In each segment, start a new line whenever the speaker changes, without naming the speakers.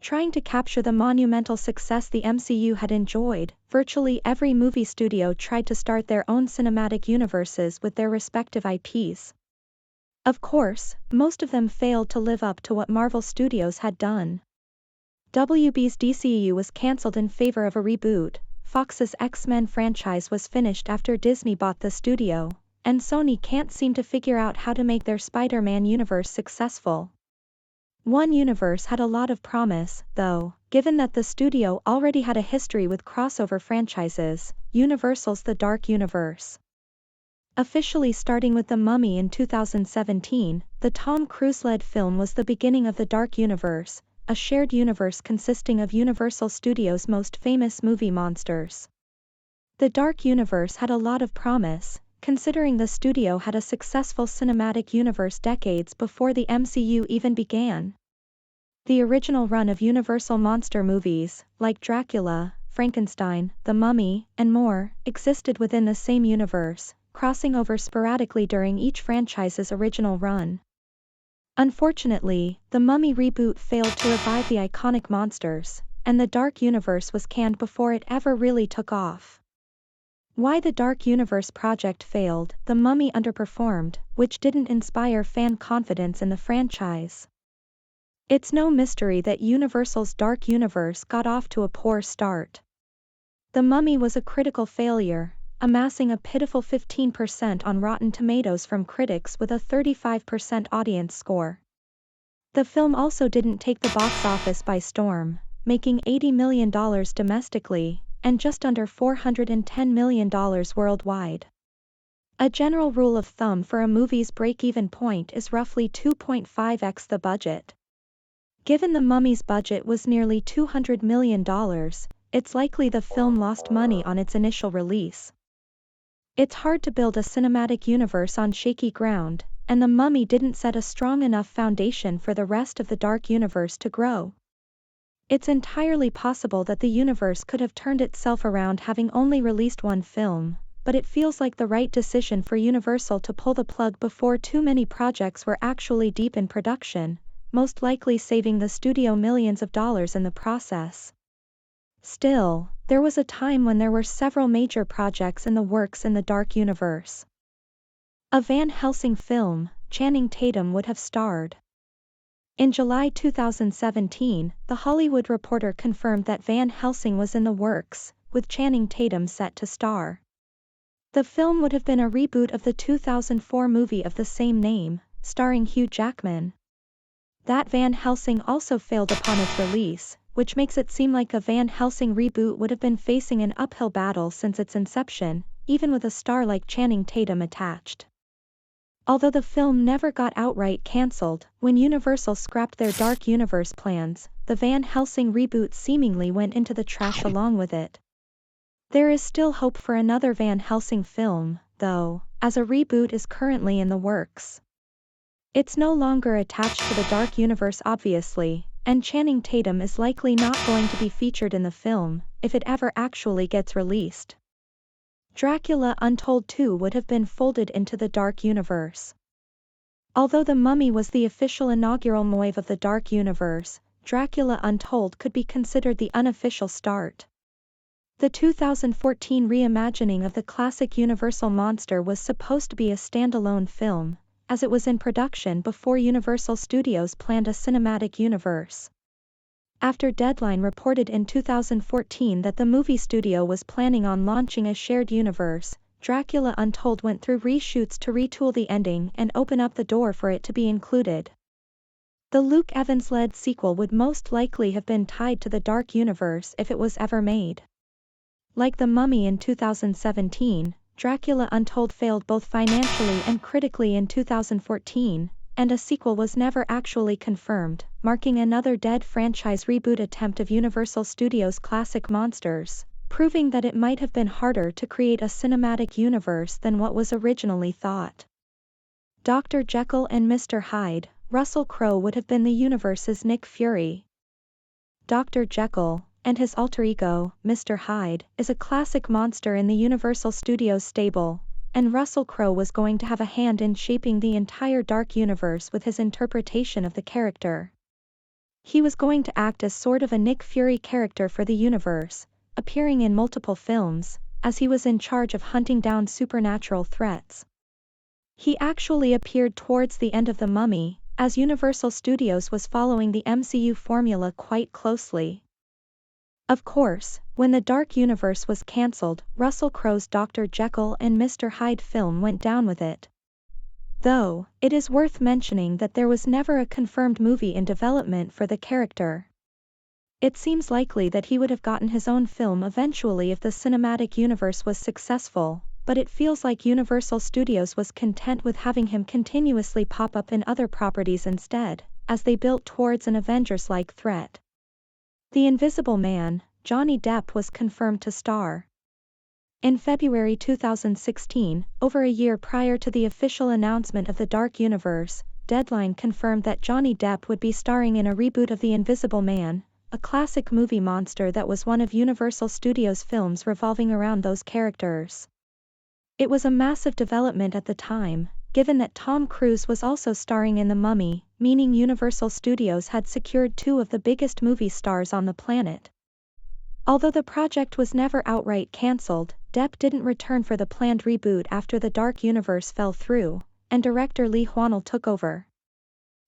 Trying to capture the monumental success the MCU had enjoyed, virtually every movie studio tried to start their own cinematic universes with their respective IPs. Of course, most of them failed to live up to what Marvel Studios had done. WB's DCEU was cancelled in favor of a reboot, Fox's X-Men franchise was finished after Disney bought the studio, and Sony can't seem to figure out how to make their Spider-Man universe successful. One universe had a lot of promise, though, given that the studio already had a history with crossover franchises, Universal's The Dark Universe. Officially starting with The Mummy in 2017, the Tom Cruise-led film was the beginning of the Dark Universe, a shared universe consisting of Universal Studios' most famous movie monsters. The Dark Universe had a lot of promise, considering the studio had a successful cinematic universe decades before the MCU even began. The original run of Universal monster movies, like Dracula, Frankenstein, The Mummy, and more, existed within the same universe, crossing over sporadically during each franchise's original run. Unfortunately, The Mummy reboot failed to revive the iconic monsters, and the Dark Universe was canned before it ever really took off. Why the Dark Universe project failed, The Mummy underperformed, which didn't inspire fan confidence in the franchise. It's no mystery that Universal's Dark Universe got off to a poor start. The Mummy was a critical failure, amassing a pitiful 15% on Rotten Tomatoes from critics with a 35% audience score. The film also didn't take the box office by storm, making $80 million domestically, and just under $410 million worldwide. A general rule of thumb for a movie's break-even point is roughly 2.5x the budget. Given The Mummy's budget was nearly $200 million, it's likely the film lost money on its initial release. It's hard to build a cinematic universe on shaky ground, and The Mummy didn't set a strong enough foundation for the rest of the Dark Universe to grow. It's entirely possible that the universe could have turned itself around having only released one film, but it feels like the right decision for Universal to pull the plug before too many projects were actually deep in production, most likely saving the studio millions of dollars in the process. Still, there was a time when there were several major projects in the works in the Dark Universe. A Van Helsing film, Channing Tatum would have starred. In July 2017, The Hollywood Reporter confirmed that Van Helsing was in the works, with Channing Tatum set to star. The film would have been a reboot of the 2004 movie of the same name, starring Hugh Jackman. That Van Helsing also failed upon its release, which makes it seem like a Van Helsing reboot would have been facing an uphill battle since its inception, even with a star like Channing Tatum attached. Although the film never got outright cancelled, when Universal scrapped their Dark Universe plans, the Van Helsing reboot seemingly went into the trash along with it. There is still hope for another Van Helsing film, though, as a reboot is currently in the works. It's no longer attached to the Dark Universe obviously, and Channing Tatum is likely not going to be featured in the film, if it ever actually gets released. Dracula Untold 2 would have been folded into the Dark Universe. Although The Mummy was the official inaugural move of the Dark Universe, Dracula Untold could be considered the unofficial start. The 2014 reimagining of the classic Universal monster was supposed to be a standalone film, as it was in production before Universal Studios planned a cinematic universe. After Deadline reported in 2014 that the movie studio was planning on launching a shared universe, Dracula Untold went through reshoots to retool the ending and open up the door for it to be included. The Luke Evans-led sequel would most likely have been tied to the Dark Universe if it was ever made. Like The Mummy in 2017, Dracula Untold failed both financially and critically in 2014, and a sequel was never actually confirmed, marking another dead franchise reboot attempt of Universal Studios' classic monsters, proving that it might have been harder to create a cinematic universe than what was originally thought. Dr. Jekyll and Mr. Hyde, Russell Crowe would have been the universe's Nick Fury. Dr. Jekyll, and his alter ego, Mr. Hyde, is a classic monster in the Universal Studios stable, and Russell Crowe was going to have a hand in shaping the entire Dark Universe with his interpretation of the character. He was going to act as sort of a Nick Fury character for the universe, appearing in multiple films, as he was in charge of hunting down supernatural threats. He actually appeared towards the end of The Mummy, as Universal Studios was following the MCU formula quite closely. Of course, when the Dark Universe was cancelled, Russell Crowe's Dr. Jekyll and Mr. Hyde film went down with it. Though, it is worth mentioning that there was never a confirmed movie in development for the character. It seems likely that he would have gotten his own film eventually if the cinematic universe was successful, but it feels like Universal Studios was content with having him continuously pop up in other properties instead, as they built towards an Avengers-like threat. The Invisible Man, Johnny Depp was confirmed to star. In February 2016, over a year prior to the official announcement of the Dark Universe, Deadline confirmed that Johnny Depp would be starring in a reboot of The Invisible Man, a classic movie monster that was one of Universal Studios' films revolving around those characters. It was a massive development at the time, given that Tom Cruise was also starring in The Mummy, meaning Universal Studios had secured two of the biggest movie stars on the planet. Although the project was never outright cancelled, Depp didn't return for the planned reboot after the Dark Universe fell through, and director Lee Whannell took over.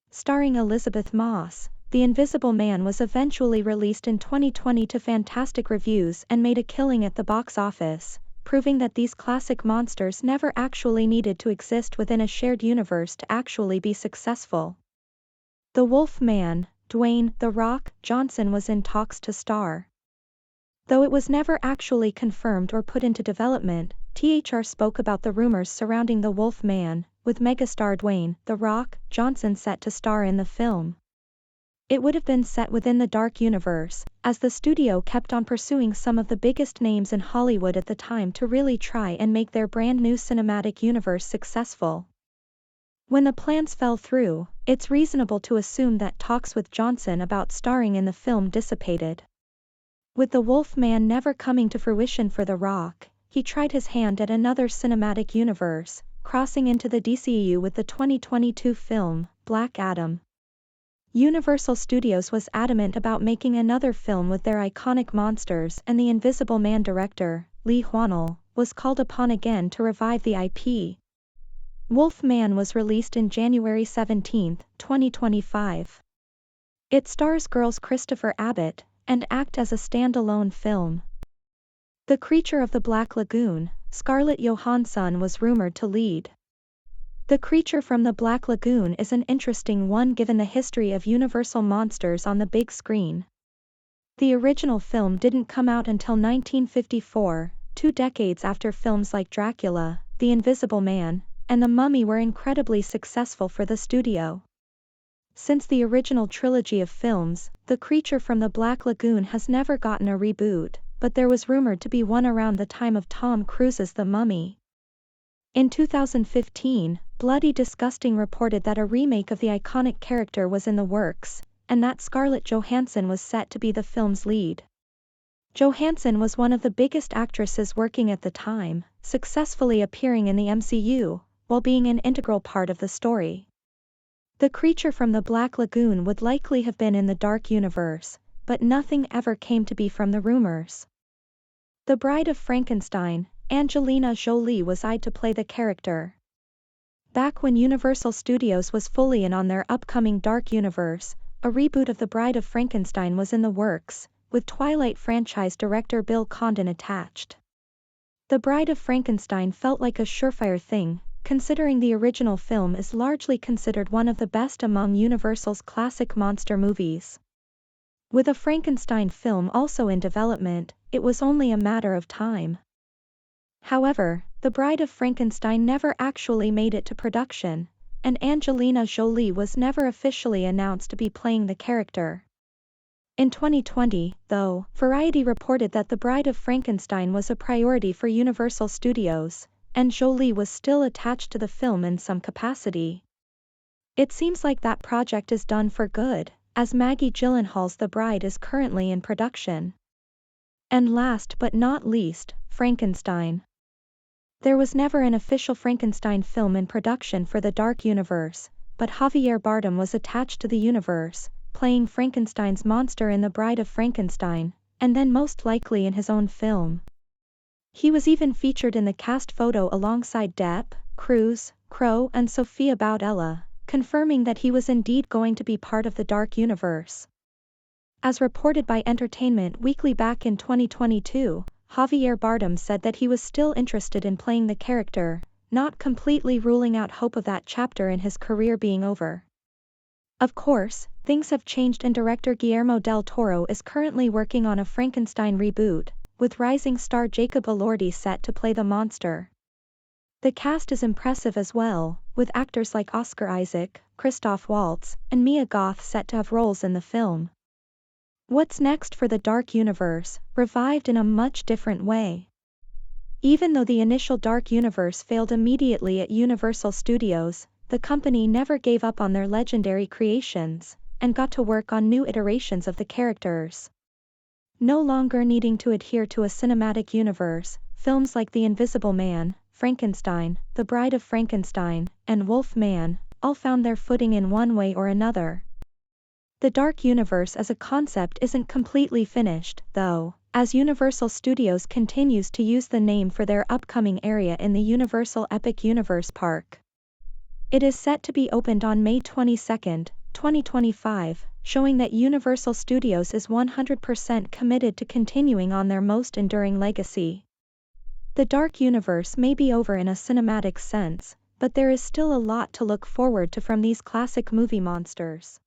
Starring Elizabeth Moss, The Invisible Man was eventually released in 2020 to fantastic reviews and made a killing at the box office, proving that these classic monsters never actually needed to exist within a shared universe to actually be successful. The Wolf Man, Dwayne "The Rock" Johnson was in talks to star. Though it was never actually confirmed or put into development, THR spoke about the rumors surrounding The Wolf Man, with megastar Dwayne "The Rock" Johnson set to star in the film. It would have been set within the Dark Universe, as the studio kept on pursuing some of the biggest names in Hollywood at the time to really try and make their brand new cinematic universe successful. When the plans fell through, it's reasonable to assume that talks with Johnson about starring in the film dissipated. With The Wolf Man never coming to fruition for The Rock, he tried his hand at another cinematic universe, crossing into the DCEU with the 2022 film, Black Adam. Universal Studios was adamant about making another film with their iconic monsters, and The Invisible Man director, Lee Whannell, was called upon again to revive the IP. Wolf Man was released in January 17, 2025. It stars girls Christopher Abbott, and acts as a standalone film. The Creature of the Black Lagoon, Scarlett Johansson was rumored to lead. The Creature from the Black Lagoon is an interesting one given the history of Universal monsters on the big screen. The original film didn't come out until 1954, 2 decades after films like Dracula, The Invisible Man, and The Mummy were incredibly successful for the studio. Since the original trilogy of films, The Creature from the Black Lagoon has never gotten a reboot, but there was rumored to be one around the time of Tom Cruise's The Mummy. In 2015, Bloody Disgusting reported that a remake of the iconic character was in the works, and that Scarlett Johansson was set to be the film's lead. Johansson was one of the biggest actresses working at the time, successfully appearing in the MCU, while being an integral part of the story. The Creature from the Black Lagoon would likely have been in the Dark Universe, but nothing ever came to be from the rumors. The Bride of Frankenstein, Angelina Jolie was eyed to play the character. Back when Universal Studios was fully in on their upcoming Dark Universe, a reboot of The Bride of Frankenstein was in the works, with Twilight franchise director Bill Condon attached. The Bride of Frankenstein felt like a surefire thing, considering the original film is largely considered one of the best among Universal's classic monster movies. With a Frankenstein film also in development, it was only a matter of time. However, The Bride of Frankenstein never actually made it to production, and Angelina Jolie was never officially announced to be playing the character. In 2020, though, Variety reported that The Bride of Frankenstein was a priority for Universal Studios, and Jolie was still attached to the film in some capacity. It seems like that project is done for good, as Maggie Gyllenhaal's The Bride is currently in production. And last but not least, Frankenstein. There was never an official Frankenstein film in production for the Dark Universe, but Javier Bardem was attached to the universe, playing Frankenstein's monster in The Bride of Frankenstein, and then most likely in his own film. He was even featured in the cast photo alongside Depp, Cruise, Crowe and Sofia Boutella, confirming that he was indeed going to be part of the Dark Universe. As reported by Entertainment Weekly back in 2022, Javier Bardem said that he was still interested in playing the character, not completely ruling out hope of that chapter in his career being over. Of course, things have changed and director Guillermo del Toro is currently working on a Frankenstein reboot, with rising star Jacob Elordi set to play the monster. The cast is impressive as well, with actors like Oscar Isaac, Christoph Waltz, and Mia Goth set to have roles in the film. What's next for the Dark Universe, revived in a much different way? Even though the initial Dark Universe failed immediately at Universal Studios, the company never gave up on their legendary creations, and got to work on new iterations of the characters. No longer needing to adhere to a cinematic universe, films like The Invisible Man, Frankenstein, The Bride of Frankenstein, and Wolf Man, all found their footing in one way or another. The Dark Universe as a concept isn't completely finished, though, as Universal Studios continues to use the name for their upcoming area in the Universal Epic Universe Park. It is set to be opened on May 22, 2025, showing that Universal Studios is 100% committed to continuing on their most enduring legacy. The Dark Universe may be over in a cinematic sense, but there is still a lot to look forward to from these classic movie monsters.